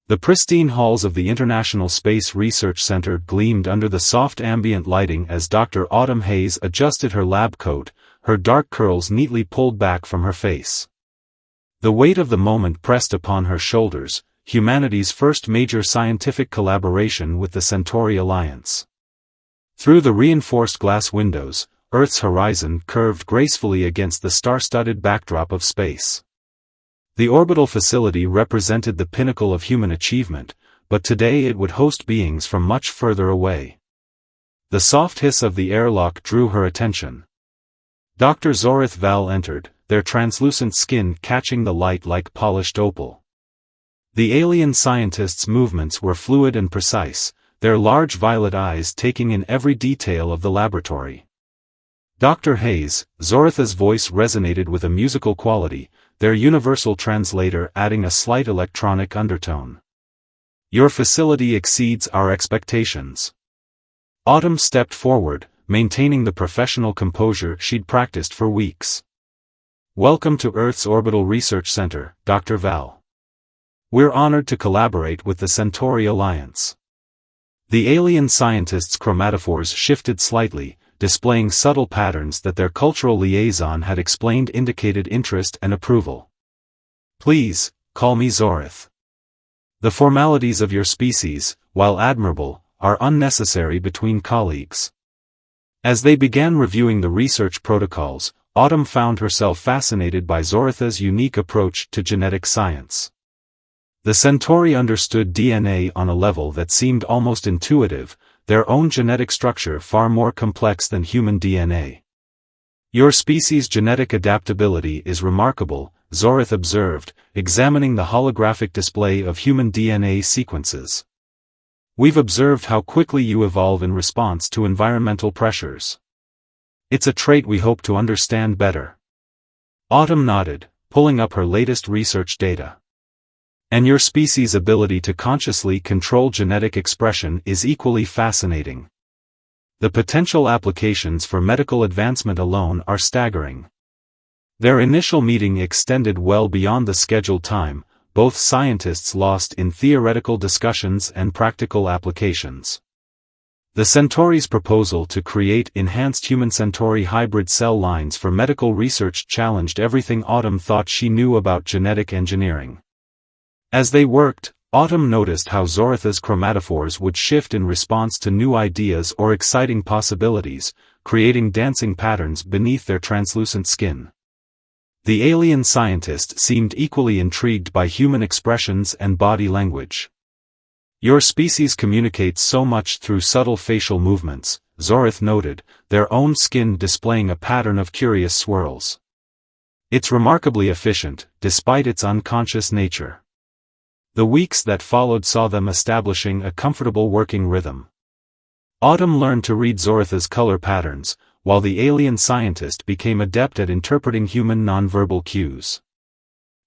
The pristine halls of the International Space Research Center gleamed under the soft ambient lighting as Dr. Autumn Hayes adjusted her lab coat, her dark curls neatly pulled back from her face. The weight of the moment pressed upon her shoulders, humanity's first major scientific collaboration with the Centauri Alliance. Through the reinforced glass windows, Earth's horizon curved gracefully against the star-studded backdrop of space. The orbital facility represented the pinnacle of human achievement, but today it would host beings from much further away. The soft hiss of the airlock drew her attention. Dr. Zorith Val entered, their translucent skin catching the light like polished opal. The alien scientists' movements were fluid and precise, their large violet eyes taking in every detail of the laboratory. Dr. Hayes, Zoritha's voice resonated with a musical quality, their universal translator adding a slight electronic undertone. Your facility exceeds our expectations. Autumn stepped forward, maintaining the professional composure she'd practiced for weeks. Welcome to Earth's Orbital Research Center, Dr. Val. We're honored to collaborate with the Centauri Alliance. The alien scientists' chromatophores shifted slightly, displaying subtle patterns that their cultural liaison had explained indicated interest and approval. Please, call me Zorith. The formalities of your species, while admirable, are unnecessary between colleagues. As they began reviewing the research protocols, Autumn found herself fascinated by Zoritha's unique approach to genetic science. The Centauri understood DNA on a level that seemed almost intuitive, their own genetic structure far more complex than human DNA. Your species' genetic adaptability is remarkable, Zorith observed, examining the holographic display of human DNA sequences. We've observed how quickly you evolve in response to environmental pressures. It's a trait we hope to understand better. Autumn nodded, pulling up her latest research data. And your species' ability to consciously control genetic expression is equally fascinating. The potential applications for medical advancement alone are staggering. Their initial meeting extended well beyond the scheduled time, both scientists lost in theoretical discussions and practical applications. The Centauri's proposal to create enhanced human-Centauri hybrid cell lines for medical research challenged everything Autumn thought she knew about genetic engineering. As they worked, Autumn noticed how Zoritha's chromatophores would shift in response to new ideas or exciting possibilities, creating dancing patterns beneath their translucent skin. The alien scientist seemed equally intrigued by human expressions and body language. Your species communicates so much through subtle facial movements, Zorith noted, their own skin displaying a pattern of curious swirls. It's remarkably efficient, despite its unconscious nature. The weeks that followed saw them establishing a comfortable working rhythm. Autumn learned to read Zoritha's color patterns, while the alien scientist became adept at interpreting human nonverbal cues.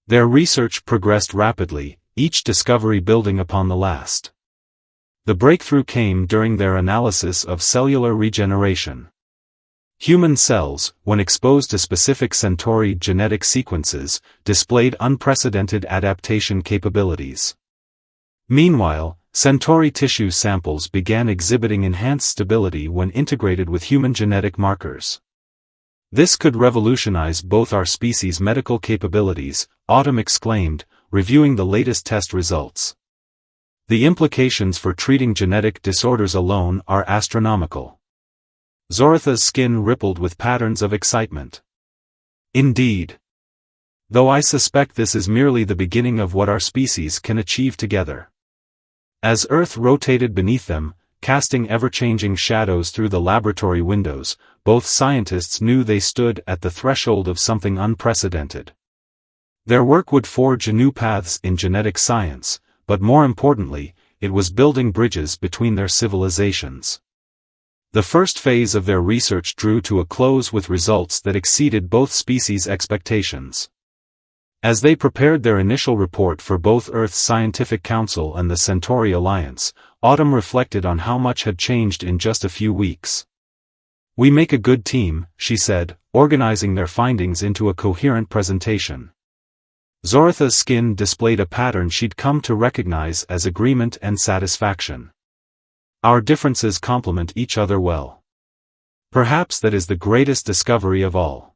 Their research progressed rapidly, each discovery building upon the last. The breakthrough came during their analysis of cellular regeneration. Human cells, when exposed to specific Centauri genetic sequences, displayed unprecedented adaptation capabilities. Meanwhile, Centauri tissue samples began exhibiting enhanced stability when integrated with human genetic markers. This could revolutionize both our species' medical capabilities, Autumn exclaimed, reviewing the latest test results. The implications for treating genetic disorders alone are astronomical. Zoritha's skin rippled with patterns of excitement. Indeed. Though I suspect this is merely the beginning of what our species can achieve together. As Earth rotated beneath them, casting ever-changing shadows through the laboratory windows, both scientists knew they stood at the threshold of something unprecedented. Their work would forge new paths in genetic science, but more importantly, it was building bridges between their civilizations. The first phase of their research drew to a close with results that exceeded both species' expectations. As they prepared their initial report for both Earth's Scientific Council and the Centauri Alliance, Autumn reflected on how much had changed in just a few weeks. We make a good team, she said, organizing their findings into a coherent presentation. Zoratha's skin displayed a pattern she'd come to recognize as agreement and satisfaction. Our differences complement each other well. Perhaps that is the greatest discovery of all.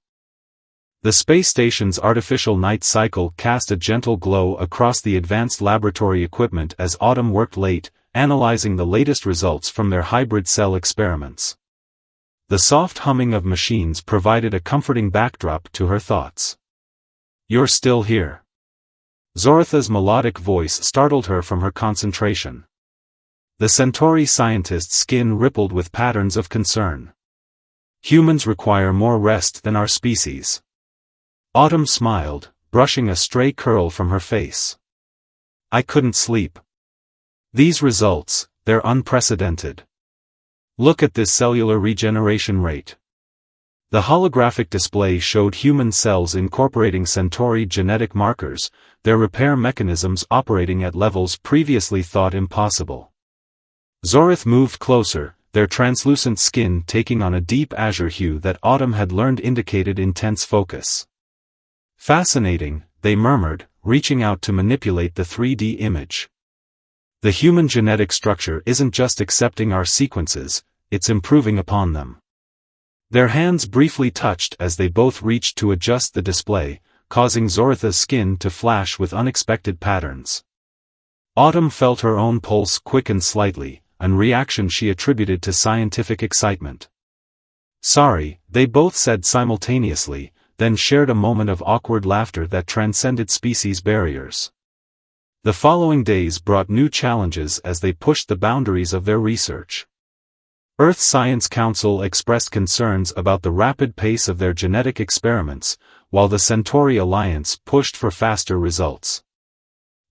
The space station's artificial night cycle cast a gentle glow across the advanced laboratory equipment as Autumn worked late, analyzing the latest results from their hybrid cell experiments. The soft humming of machines provided a comforting backdrop to her thoughts. "You're still here." Zoratha's melodic voice startled her from her concentration. The Centauri scientist's skin rippled with patterns of concern. "Humans require more rest than our species." Autumn smiled, brushing a stray curl from her face. "I couldn't sleep. These results, they're unprecedented. Look at this cellular regeneration rate." The holographic display showed human cells incorporating Centauri genetic markers, their repair mechanisms operating at levels previously thought impossible. Zorath moved closer, their translucent skin taking on a deep azure hue that Autumn had learned indicated intense focus. "Fascinating," they murmured, reaching out to manipulate the 3D image. "The human genetic structure isn't just accepting our sequences, it's improving upon them." Their hands briefly touched as they both reached to adjust the display, causing Zoratha's skin to flash with unexpected patterns. Autumn felt her own pulse quicken slightly, a reaction she attributed to scientific excitement. "Sorry," they both said simultaneously, then shared a moment of awkward laughter that transcended species barriers. The following days brought new challenges as they pushed the boundaries of their research. Earth Science Council expressed concerns about the rapid pace of their genetic experiments, while the Centauri Alliance pushed for faster results.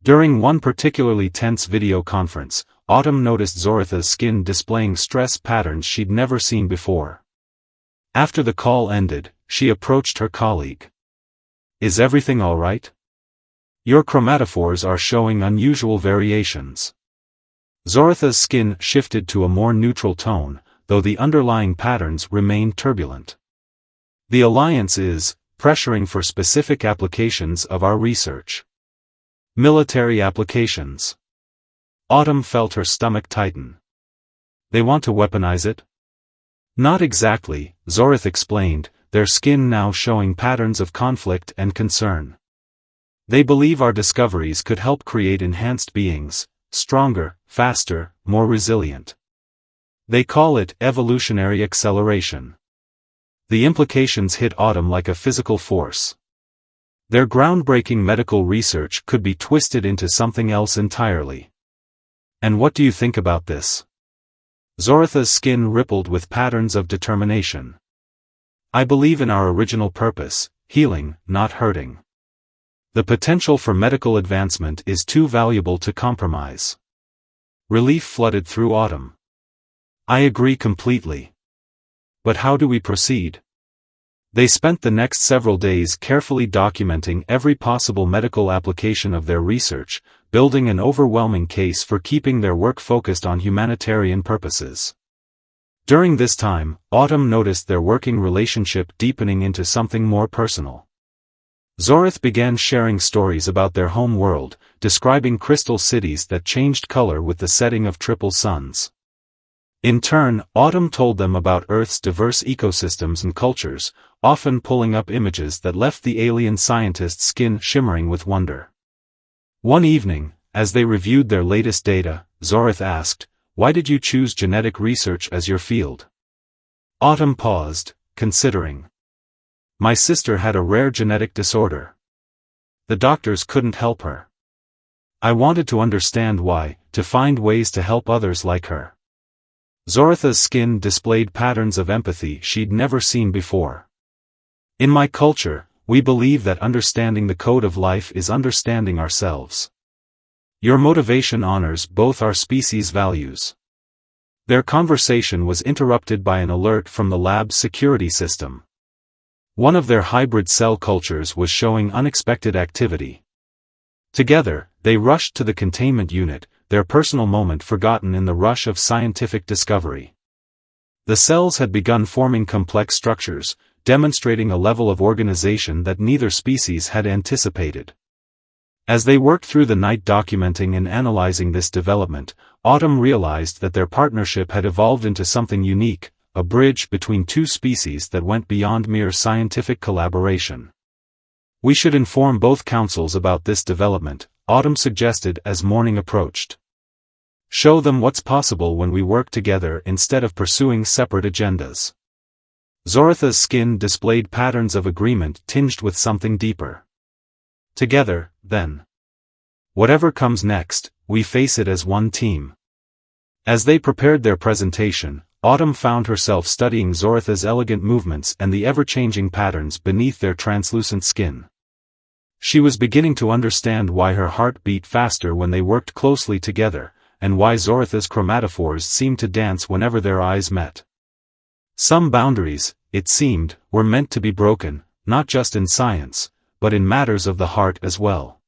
During one particularly tense video conference, Autumn noticed Zoratha's skin displaying stress patterns she'd never seen before. After the call ended, she approached her colleague. "Is everything all right? Your chromatophores are showing unusual variations." Zoratha's skin shifted to a more neutral tone, though the underlying patterns remained turbulent. "The Alliance is pressuring for specific applications of our research." "Military applications." Autumn felt her stomach tighten. "They want to weaponize it?" "Not exactly," Zorath explained, their skin now showing patterns of conflict and concern. "They believe our discoveries could help create enhanced beings, stronger, faster, more resilient. They call it evolutionary acceleration." The implications hit Autumn like a physical force. Their groundbreaking medical research could be twisted into something else entirely. "And what do you think about this?" Zoratha's skin rippled with patterns of determination. "I believe in our original purpose, healing, not hurting. The potential for medical advancement is too valuable to compromise." Relief flooded through Autumn. "I agree completely. But how do we proceed?" They spent the next several days carefully documenting every possible medical application of their research, building an overwhelming case for keeping their work focused on humanitarian purposes. During this time, Autumn noticed their working relationship deepening into something more personal. Zorath began sharing stories about their home world, describing crystal cities that changed color with the setting of triple suns. In turn, Autumn told them about Earth's diverse ecosystems and cultures, often pulling up images that left the alien scientist's skin shimmering with wonder. One evening, as they reviewed their latest data, Zorath asked, "Why did you choose genetic research as your field?" Autumn paused, considering. "My sister had a rare genetic disorder. The doctors couldn't help her. I wanted to understand why, to find ways to help others like her." Zoratha's skin displayed patterns of empathy she'd never seen before. "In my culture, we believe that understanding the code of life is understanding ourselves. Your motivation honors both our species' values." Their conversation was interrupted by an alert from the lab's security system. One of their hybrid cell cultures was showing unexpected activity. Together, they rushed to the containment unit, their personal moment forgotten in the rush of scientific discovery. The cells had begun forming complex structures, demonstrating a level of organization that neither species had anticipated. As they worked through the night documenting and analyzing this development, Autumn realized that their partnership had evolved into something unique, a bridge between two species that went beyond mere scientific collaboration. "We should inform both councils about this development," Autumn suggested as morning approached. "Show them what's possible when we work together instead of pursuing separate agendas." Zoratha's skin displayed patterns of agreement tinged with something deeper. "Together, then. Whatever comes next, we face it as one team." As they prepared their presentation, Autumn found herself studying Zoratha's elegant movements and the ever-changing patterns beneath their translucent skin. She was beginning to understand why her heart beat faster when they worked closely together, and why Zoratha's chromatophores seemed to dance whenever their eyes met. Some boundaries, it seemed, were meant to be broken, not just in science, but in matters of the heart as well.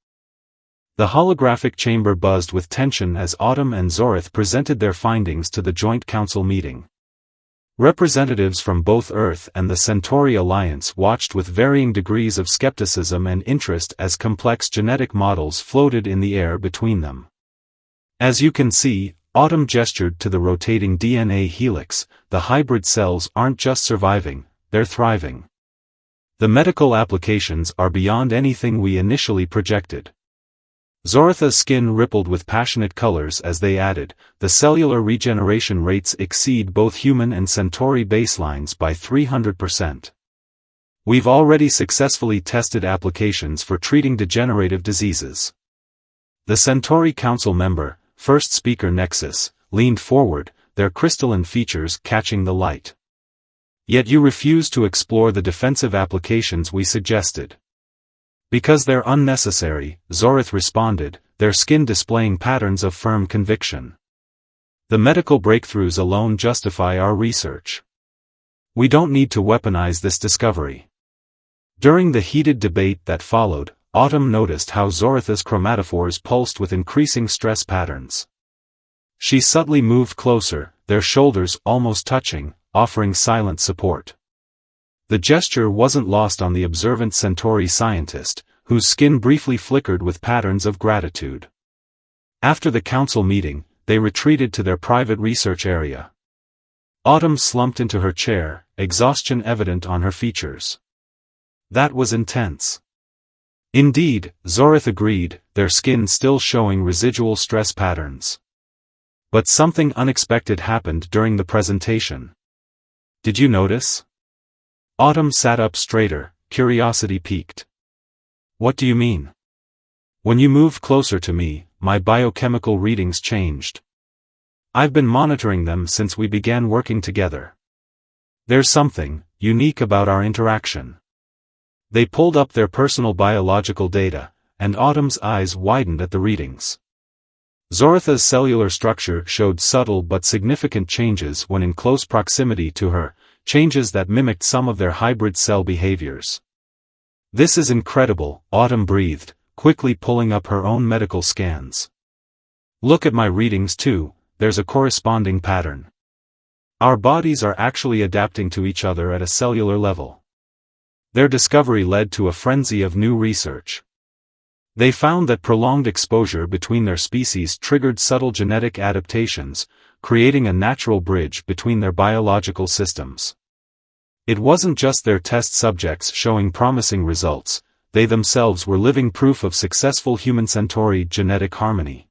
The holographic chamber buzzed with tension as Autumn and Zorath presented their findings to the joint council meeting. Representatives from both Earth and the Centauri Alliance watched with varying degrees of skepticism and interest as complex genetic models floated in the air between them. "As you can see," Autumn gestured to the rotating DNA helix, "the hybrid cells aren't just surviving, they're thriving. The medical applications are beyond anything we initially projected." Zoratha's skin rippled with passionate colors as they added, "The cellular regeneration rates exceed both human and Centauri baselines by 300%. We've already successfully tested applications for treating degenerative diseases." The Centauri Council member, first speaker Nexus, leaned forward, their crystalline features catching the light. "Yet you refuse to explore the defensive applications we suggested." "Because they're unnecessary," Zorath responded, their skin displaying patterns of firm conviction. "The medical breakthroughs alone justify our research. We don't need to weaponize this discovery." During the heated debate that followed, Autumn noticed how Zoratha's chromatophores pulsed with increasing stress patterns. She subtly moved closer, their shoulders almost touching, offering silent support. The gesture wasn't lost on the observant Centauri scientist, whose skin briefly flickered with patterns of gratitude. After the council meeting, they retreated to their private research area. Autumn slumped into her chair, exhaustion evident on her features. "That was intense." "Indeed," Zorath agreed, their skin still showing residual stress patterns. "But something unexpected happened during the presentation. Did you notice?" Autumn sat up straighter, curiosity piqued. "What do you mean?" "When you moved closer to me, my biochemical readings changed. I've been monitoring them since we began working together. There's something unique about our interaction." They pulled up their personal biological data, and Autumn's eyes widened at the readings. Zoratha's cellular structure showed subtle but significant changes when in close proximity to her, changes that mimicked some of their hybrid cell behaviors. "This is incredible," Autumn breathed, quickly pulling up her own medical scans. "Look at my readings too, there's a corresponding pattern. Our bodies are actually adapting to each other at a cellular level." Their discovery led to a frenzy of new research. They found that prolonged exposure between their species triggered subtle genetic adaptations, creating a natural bridge between their biological systems. It wasn't just their test subjects showing promising results, they themselves were living proof of successful human-Centauri genetic harmony.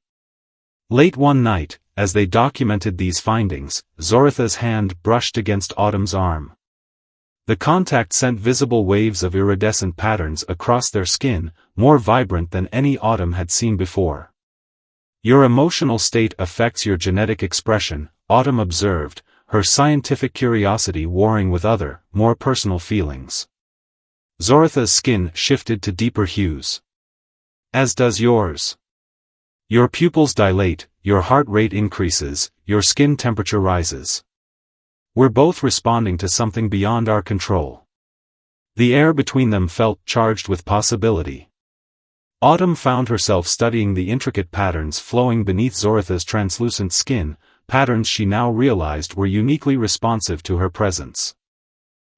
Late one night, as they documented these findings, Zoratha's hand brushed against Autumn's arm. The contact sent visible waves of iridescent patterns across their skin, more vibrant than any Autumn had seen before. "Your emotional state affects your genetic expression," Autumn observed, her scientific curiosity warring with other, more personal feelings. Zoratha's skin shifted to deeper hues. "As does yours. Your pupils dilate, your heart rate increases, your skin temperature rises. We're both responding to something beyond our control." The air between them felt charged with possibility. Autumn found herself studying the intricate patterns flowing beneath Zoratha's translucent skin, patterns she now realized were uniquely responsive to her presence.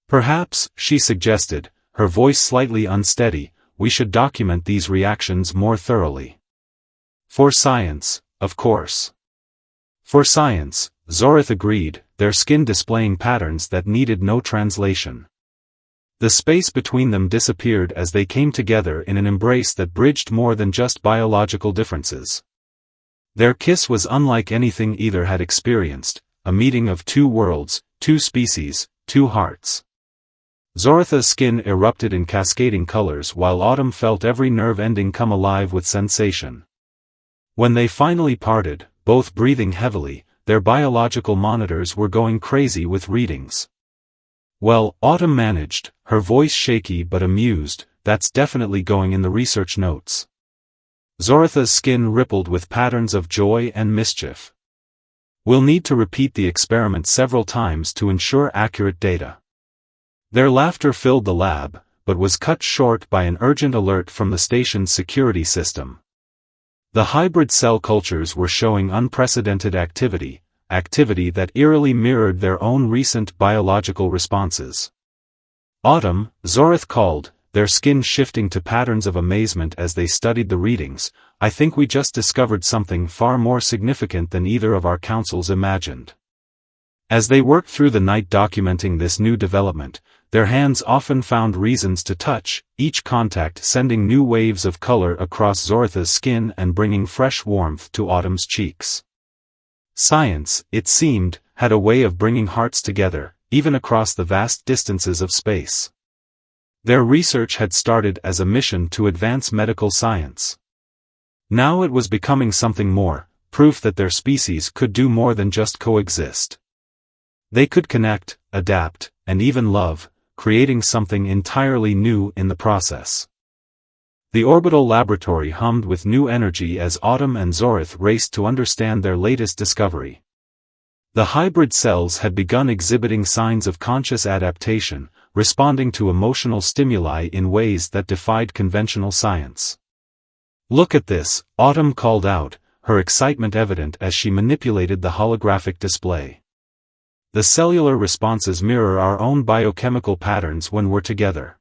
"Perhaps," she suggested, her voice slightly unsteady, we should document these reactions more thoroughly. For science, of course. For science, Zorith agreed, their skin displaying patterns that needed no translation. The space between them disappeared as they came together in an embrace that bridged more than just biological differences. Their kiss was unlike anything either had experienced, a meeting of two worlds, two species, two hearts. Zoritha's skin erupted in cascading colors while Autumn felt every nerve ending come alive with sensation. When they finally parted, both breathing heavily, their biological monitors were going crazy with readings. Well, Autumn managed, her voice shaky but amused, that's definitely going in the research notes. Zoritha's skin rippled with patterns of joy and mischief. We'll need to repeat the experiment several times to ensure accurate data. Their laughter filled the lab, but was cut short by an urgent alert from the station's security system. The hybrid cell cultures were showing unprecedented activity that eerily mirrored their own recent biological responses. Autumn, Zorith called, their skin shifting to patterns of amazement as they studied the readings. I think we just discovered something far more significant than either of our councils imagined. As they worked through the night documenting this new development, their hands often found reasons to touch, each contact sending new waves of color across Zoritha's skin and bringing fresh warmth to Autumn's cheeks. Science, it seemed, had a way of bringing hearts together, even across the vast distances of space. Their research had started as a mission to advance medical science. Now it was becoming something more, proof that their species could do more than just coexist. They could connect, adapt, and even love, creating something entirely new in the process. The orbital laboratory hummed with new energy as Autumn and Zorith raced to understand their latest discovery. The hybrid cells had begun exhibiting signs of conscious adaptation, responding to emotional stimuli in ways that defied conventional science. "Look at this," Autumn called out, her excitement evident as she manipulated the holographic display. "The cellular responses mirror our own biochemical patterns when we're together."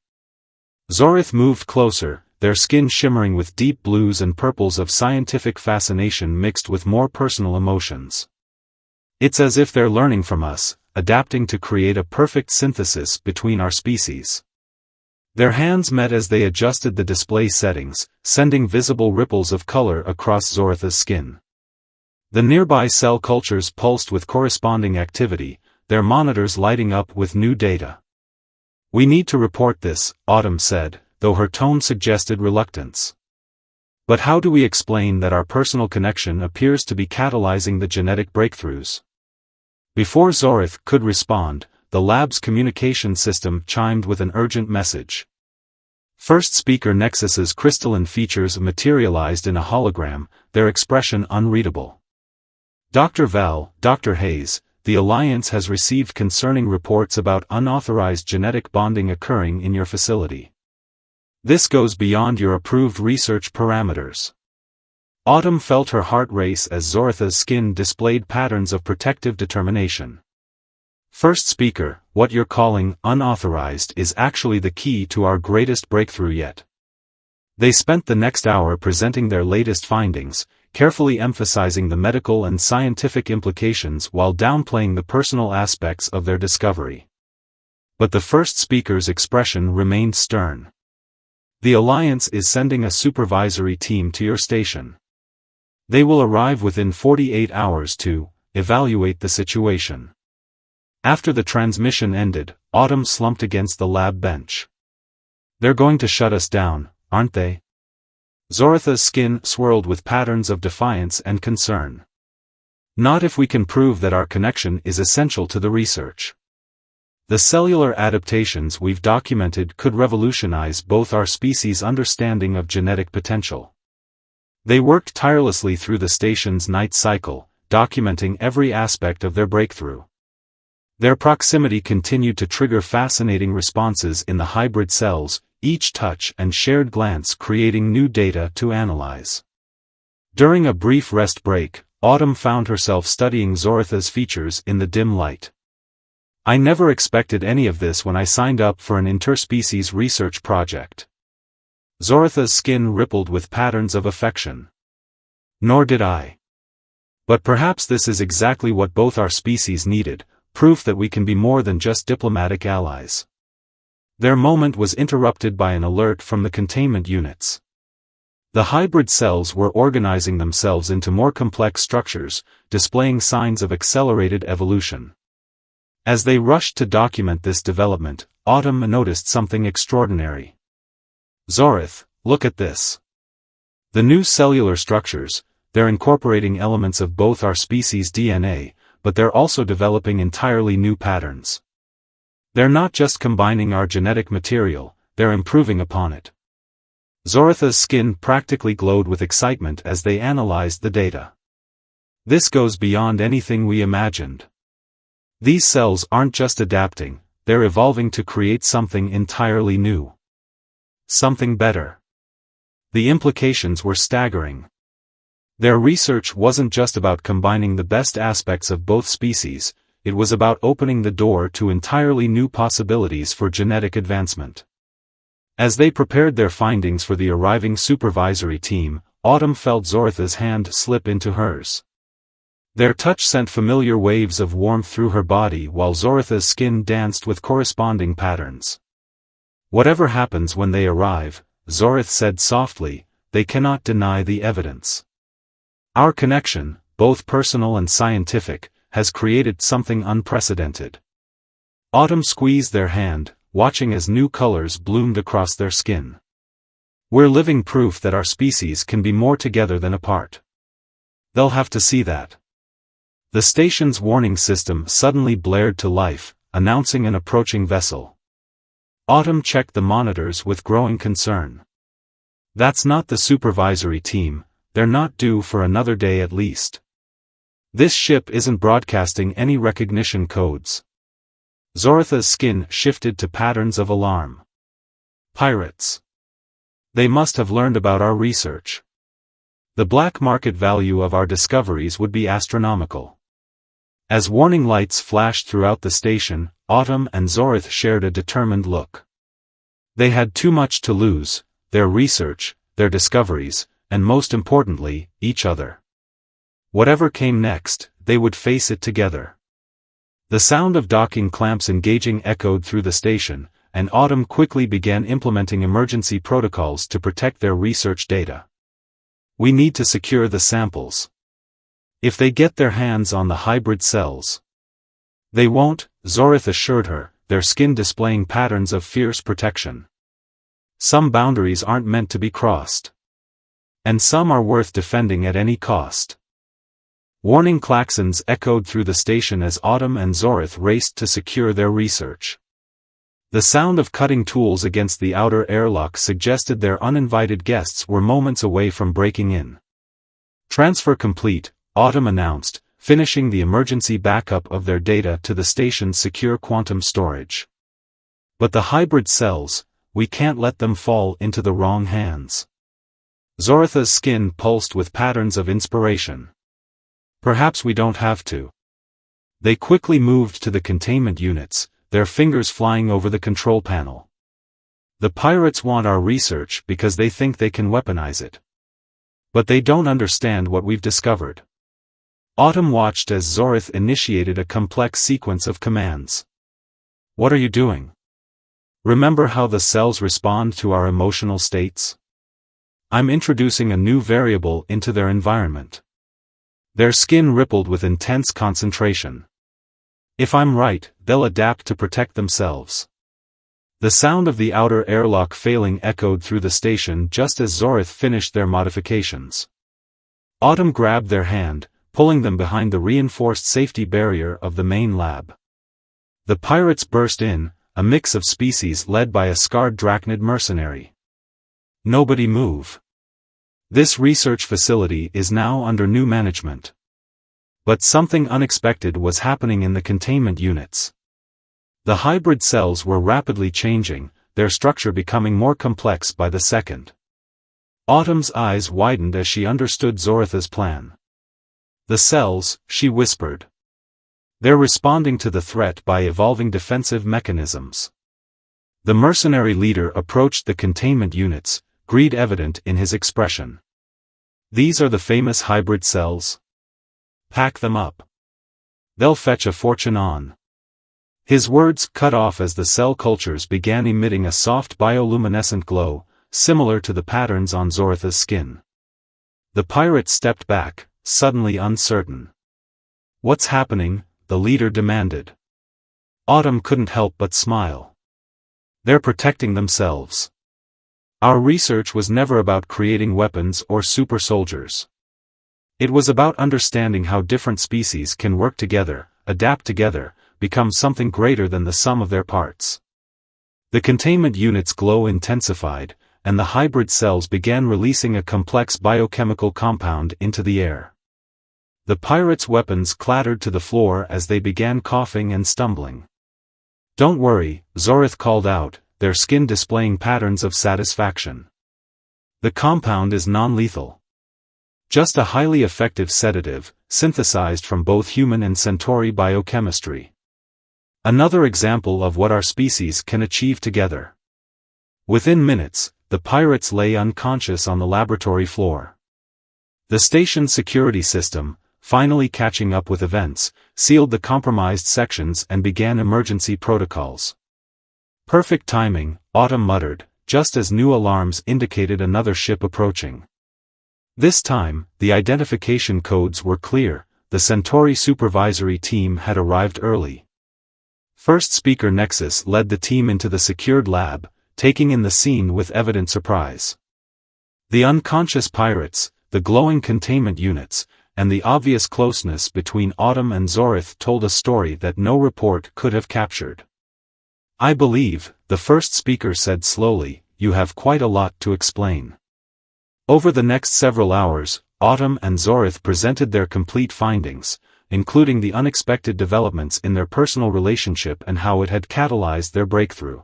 Zorith moved closer, their skin shimmering with deep blues and purples of scientific fascination mixed with more personal emotions. "It's as if they're learning from us, adapting to create a perfect synthesis between our species." Their hands met as they adjusted the display settings, sending visible ripples of color across Zoritha's skin. The nearby cell cultures pulsed with corresponding activity, their monitors lighting up with new data. "We need to report this," Autumn said, though her tone suggested reluctance. "But how do we explain that our personal connection appears to be catalyzing the genetic breakthroughs?" Before Zorith could respond, the lab's communication system chimed with an urgent message. First speaker Nexus's crystalline features materialized in a hologram, their expression unreadable. "Dr. Val, Dr. Hayes, the Alliance has received concerning reports about unauthorized genetic bonding occurring in your facility. This goes beyond your approved research parameters." Autumn felt her heart race as Zoritha's skin displayed patterns of protective determination. "First speaker, what you're calling unauthorized is actually the key to our greatest breakthrough yet." They spent the next hour presenting their latest findings, carefully emphasizing the medical and scientific implications while downplaying the personal aspects of their discovery. But the first speaker's expression remained stern. "The Alliance is sending a supervisory team to your station. They will arrive within 48 hours to evaluate the situation." After the transmission ended, Autumn slumped against the lab bench. "They're going to shut us down, aren't they?" Zoritha's skin swirled with patterns of defiance and concern. "Not if we can prove that our connection is essential to the research. The cellular adaptations we've documented could revolutionize both our species' understanding of genetic potential." They worked tirelessly through the station's night cycle, documenting every aspect of their breakthrough. Their proximity continued to trigger fascinating responses in the hybrid cells, each touch and shared glance creating new data to analyze. During a brief rest break, Autumn found herself studying Zoritha's features in the dim light. "I never expected any of this when I signed up for an interspecies research project. Zoratha's skin rippled with patterns of affection. Nor did I. But perhaps this is exactly what both our species needed, proof that we can be more than just diplomatic allies. Their moment was interrupted by an alert from the containment units. The hybrid cells were organizing themselves into more complex structures, displaying signs of accelerated evolution. As they rushed to document this development, Autumn noticed something extraordinary. "Zorath, look at this. The new cellular structures, they're incorporating elements of both our species' DNA, but they're also developing entirely new patterns. They're not just combining our genetic material, they're improving upon it." Zoratha's skin practically glowed with excitement as they analyzed the data. "This goes beyond anything we imagined. These cells aren't just adapting, they're evolving to create something entirely new. Something better." The implications were staggering. Their research wasn't just about combining the best aspects of both species, it was about opening the door to entirely new possibilities for genetic advancement. As they prepared their findings for the arriving supervisory team, Autumn felt Zoratha's hand slip into hers. Their touch sent familiar waves of warmth through her body while Zoratha's skin danced with corresponding patterns. "Whatever happens when they arrive," Zorath said softly, "they cannot deny the evidence. Our connection, both personal and scientific, has created something unprecedented." Autumn squeezed their hand, watching as new colors bloomed across their skin. "We're living proof that our species can be more together than apart. They'll have to see that." The station's warning system suddenly blared to life, announcing an approaching vessel. Autumn checked the monitors with growing concern. "That's not the supervisory team, they're not due for another day at least. This ship isn't broadcasting any recognition codes." Zoratha's skin shifted to patterns of alarm. "Pirates. They must have learned about our research. The black market value of our discoveries would be astronomical." As warning lights flashed throughout the station, Autumn and Zorath shared a determined look. They had too much to lose: their research, their discoveries, and most importantly, each other. Whatever came next, they would face it together. The sound of docking clamps engaging echoed through the station, and Autumn quickly began implementing emergency protocols to protect their research data. "We need to secure the samples. If they get their hands on the hybrid cells." "They won't," Zorath assured her, their skin displaying patterns of fierce protection. "Some boundaries aren't meant to be crossed. And some are worth defending at any cost." Warning klaxons echoed through the station as Autumn and Zorath raced to secure their research. The sound of cutting tools against the outer airlock suggested their uninvited guests were moments away from breaking in. "Transfer complete," Autumn announced, finishing the emergency backup of their data to the station's secure quantum storage. "But the hybrid cells, we can't let them fall into the wrong hands." Zoratha's skin pulsed with patterns of inspiration. "Perhaps we don't have to." They quickly moved to the containment units, their fingers flying over the control panel. "The pirates want our research because they think they can weaponize it. But they don't understand what we've discovered." Autumn watched as Zorath initiated a complex sequence of commands. "What are you doing? Remember how the cells respond to our emotional states? I'm introducing a new variable into their environment." Their skin rippled with intense concentration. "If I'm right, they'll adapt to protect themselves." The sound of the outer airlock failing echoed through the station just as Zorath finished their modifications. Autumn grabbed their hand, pulling them behind the reinforced safety barrier of the main lab. The pirates burst in, a mix of species led by a scarred drachnid mercenary. "Nobody move. This research facility is now under new management." But something unexpected was happening in the containment units. The hybrid cells were rapidly changing, their structure becoming more complex by the second. Autumn's eyes widened as she understood Zoratha's plan. "The cells," she whispered. "They're responding to the threat by evolving defensive mechanisms." The mercenary leader approached the containment units, greed evident in his expression. "These are the famous hybrid cells? Pack them up. They'll fetch a fortune on." His words cut off as the cell cultures began emitting a soft bioluminescent glow, similar to the patterns on Zoritha's skin. The pirate stepped back, suddenly uncertain. "What's happening?" the leader demanded. Autumn couldn't help but smile. "They're protecting themselves. Our research was never about creating weapons or super soldiers. It was about understanding how different species can work together, adapt together, become something greater than the sum of their parts." The containment unit's glow intensified, and the hybrid cells began releasing a complex biochemical compound into the air. The pirates' weapons clattered to the floor as they began coughing and stumbling. "Don't worry," Zorith called out, their skin displaying patterns of satisfaction. "The compound is non-lethal. Just a highly effective sedative, synthesized from both human and Centauri biochemistry. Another example of what our species can achieve together." Within minutes, the pirates lay unconscious on the laboratory floor. The station's security system, finally catching up with events, sealed the compromised sections and began emergency protocols. "Perfect timing," Autumn muttered, just as new alarms indicated another ship approaching. This time, the identification codes were clear. The Centauri supervisory team had arrived early. First Speaker Nexus led the team into the secured lab, taking in the scene with evident surprise. The unconscious pirates, the glowing containment units, and the obvious closeness between Autumn and Zorith told a story that no report could have captured. "I believe," the first speaker said slowly, "you have quite a lot to explain." Over the next several hours, Autumn and Zorith presented their complete findings, including the unexpected developments in their personal relationship and how it had catalyzed their breakthrough.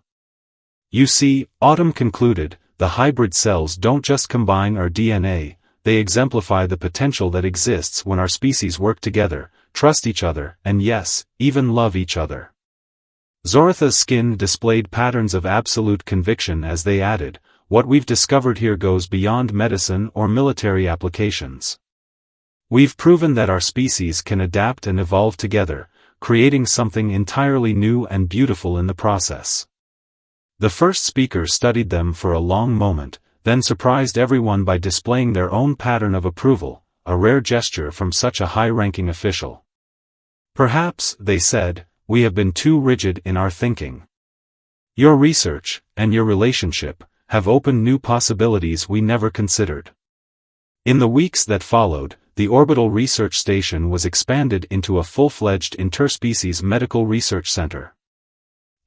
"You see," Autumn concluded, "the hybrid cells don't just combine our DNA, they exemplify the potential that exists when our species work together, trust each other, and yes, even love each other." Zoritha's skin displayed patterns of absolute conviction as they added, "What we've discovered here goes beyond medicine or military applications. We've proven that our species can adapt and evolve together, creating something entirely new and beautiful in the process." The first speaker studied them for a long moment, then surprised everyone by displaying their own pattern of approval, a rare gesture from such a high-ranking official. "Perhaps," they said, "we have been too rigid in our thinking. Your research, and your relationship, have opened new possibilities we never considered." In the weeks that followed, the orbital research station was expanded into a full-fledged interspecies medical research center.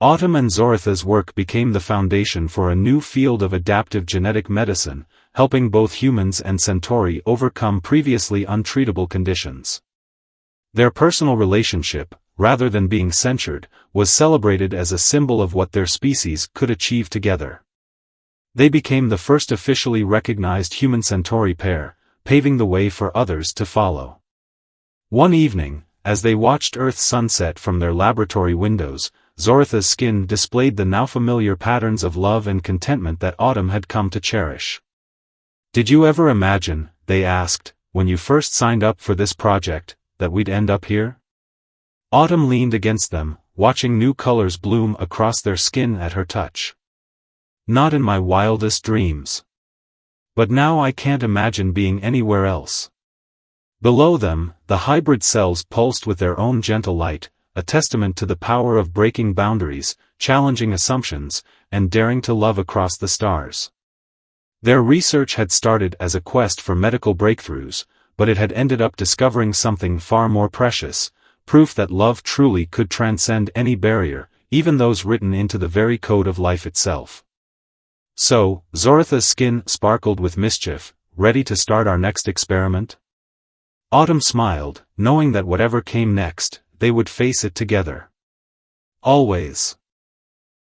Autumn and Zoritha's work became the foundation for a new field of adaptive genetic medicine, helping both humans and Centauri overcome previously untreatable conditions. Their personal relationship, rather than being censured, was celebrated as a symbol of what their species could achieve together. They became the first officially recognized human-Centauri pair, paving the way for others to follow. One evening, as they watched Earth's sunset from their laboratory windows, Zoritha's skin displayed the now familiar patterns of love and contentment that Autumn had come to cherish. "Did you ever imagine," they asked, "when you first signed up for this project, that we'd end up here?" Autumn leaned against them, watching new colors bloom across their skin at her touch. "Not in my wildest dreams. But now I can't imagine being anywhere else." Below them, the hybrid cells pulsed with their own gentle light, a testament to the power of breaking boundaries, challenging assumptions, and daring to love across the stars. Their research had started as a quest for medical breakthroughs, but it had ended up discovering something far more precious, proof that love truly could transcend any barrier, even those written into the very code of life itself. "So," Zoritha's skin sparkled with mischief, "ready to start our next experiment?" Autumn smiled, knowing that whatever came next, they would face it together. "Always."